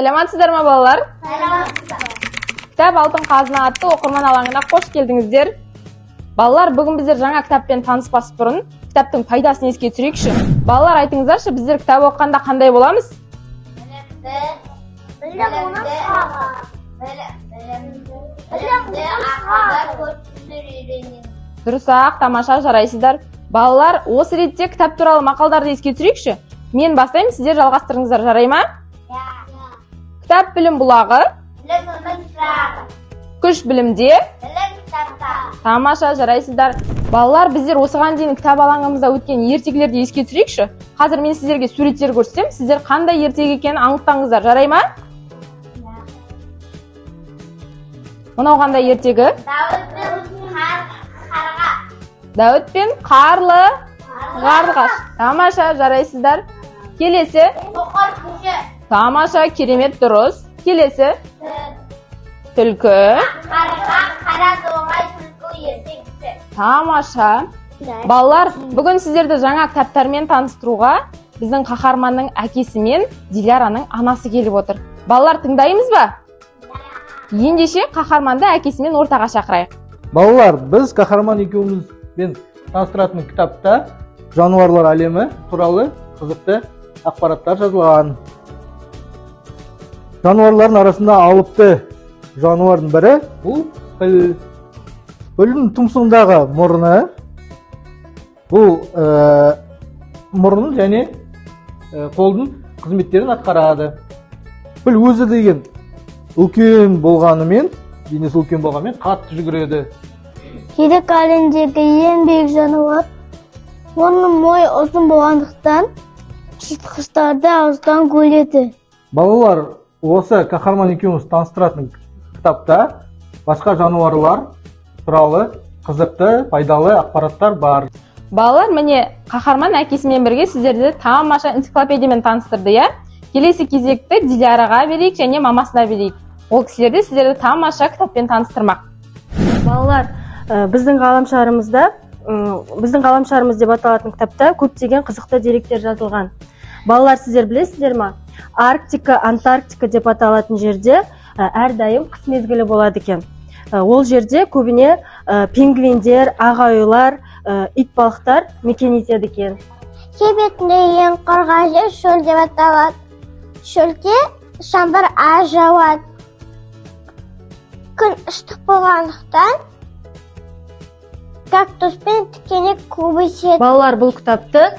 Саламатсыздар ма балалар? Саламатсыздар. Кітап алтын қазына атты оқырман алаңына қош келдіңіздер. Балалар, бүгін біздер жаңа кітаппен таныспас бұрын кітаптың пайдасын еске түсірейікші. Балалар, айтыңыздаршы, біздер кітап оқығанда қандай боламыз? Дұрыс-ақ, тамаша, жарайсыздар. Балалар, осы ретте кітап туралы мақалдарды еске түсірейікші. Мен бастаймын, сіздер жалғастырыңыздар, жарай ма? Кітап білім бұлағы, күш білімде. Тамаша, жарайсыздар. Балалар, біздер осыған дейін кітап алаңымызда өткен ертегілерді еске түсірейікші. Қазір мен сіздерге суреттер көрсетем, сіздер қандай ертегі екенін анықтаңыздар, жарай ма? Мынау қандай ертегі? Дәуіт пен қарлы қарлығаш. Тамаша, жарайсыздар. Келесі. Тамаша, керемет, дұрыс. Келесі. Түлкі. Тамаша. Балалар, бүгін сіздерді жаңа кітаптармен таныстыруға біздің қаһарманның әкесі мен Диляраның анасы келіп отыр. Балалар, тыңдаймыз ба? Ендеше қаһарманды әкесімен ортаға шақырайық. Балалар, біз қаһарман екеумізбен таныстыратын кітапта жануарлар әлемі туралы қызықты ақпараттар жазылған. Жануарлардың арасында алыпты жануардың бірі бұл пілдің тұмсығындағы мұрны. Бұл мұрның және қолдың қызметтерін атқарады. Піл өзі деген үлкен болғанымен, денесі үлкен болғанымен қатты жүгіреді. Кедек әлемдегі ең биік жануар. Оның мойы ұзын болғандықтан жыртқыштарды ауыздан көреді. Балалар, осы қаһарман екеуміз таныстыратын кітапта басқа жануарлар туралы қызықты, пайдалы ақпараттар бар. Балалар, міне қаһарман әкесімен бірге сіздерді тамаша энциклопедиямен таныстырды, иә? Келесі кезекті Диляраға берейік және мамасына берейік. Ол кісілерді сіздерді тамаша кітаппен таныстырмақ. Балалар, біздің ғаламшарымыз деп аталатын кітапта көптеген қызықты деректер жазылған. Балалар, сіздер білесіздер ма? Арктика, Антарктика деп аталатын жерде әрдайым қыс мезгілі болады екен. Ол жерде көбіне пингвиндер, ағайылар, итбалықтар мекен етеді екен. Жер бетінде ең құрғақ жер шөл деп аталады. Шөлде жаңбыр аз жауады. Күн ыстық болғандықтан кактус пен тікенек көп өседі. Балалар, бұл кітапты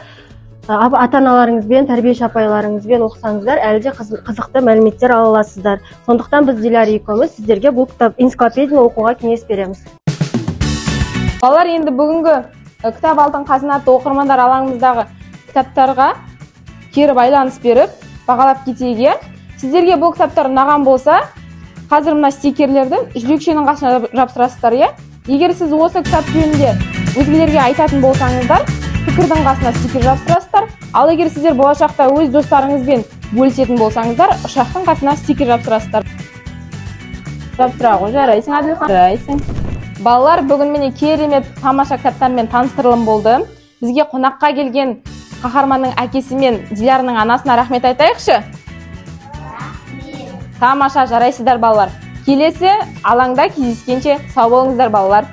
ата-аналарыңызбен, тәрбиеші апайларыңызбен оқысаңыздар, әлі де қызықты мәліметтер ала аласыздар. Сондықтан біз Диляра екеуміз сіздерге бұл кітап энциклопедияны оқуға кеңес береміз. Балалар, енді бүгінгі кітап алтын қазына атты оқырмандар алаңымыздағы кітаптарға кері байланыс беріп, бағалап кетейік. Сіздерге бұл кітаптар ұнаған болса, қазір мына стикерлерді жүрекшенің қасына жапсырасыздар, иә? Егер сіз осы кітап жөнінде өзгелерге айтатын болсаңыздар, пікірдің қасына стикер жапсырасыздар. Ал егер сіздер болашақта өз достарыңызбен бөлісетін болсаңыздар, ұшақтың қасына стикер жапсырасыздар. Жапсыра ғой, жарайсың, Әділхан? Жарайсың. Балалар, бүгін міне керемет тамаша кітаптармен таныстырылым болды. Бізге қонаққа келген қаһарманның әкесі мен Диляраның анасына рахмет айтайықшы. Тамаша, жарайсыздар балалар. Келесі алаңда кездескенше сау болыңыздар балалар.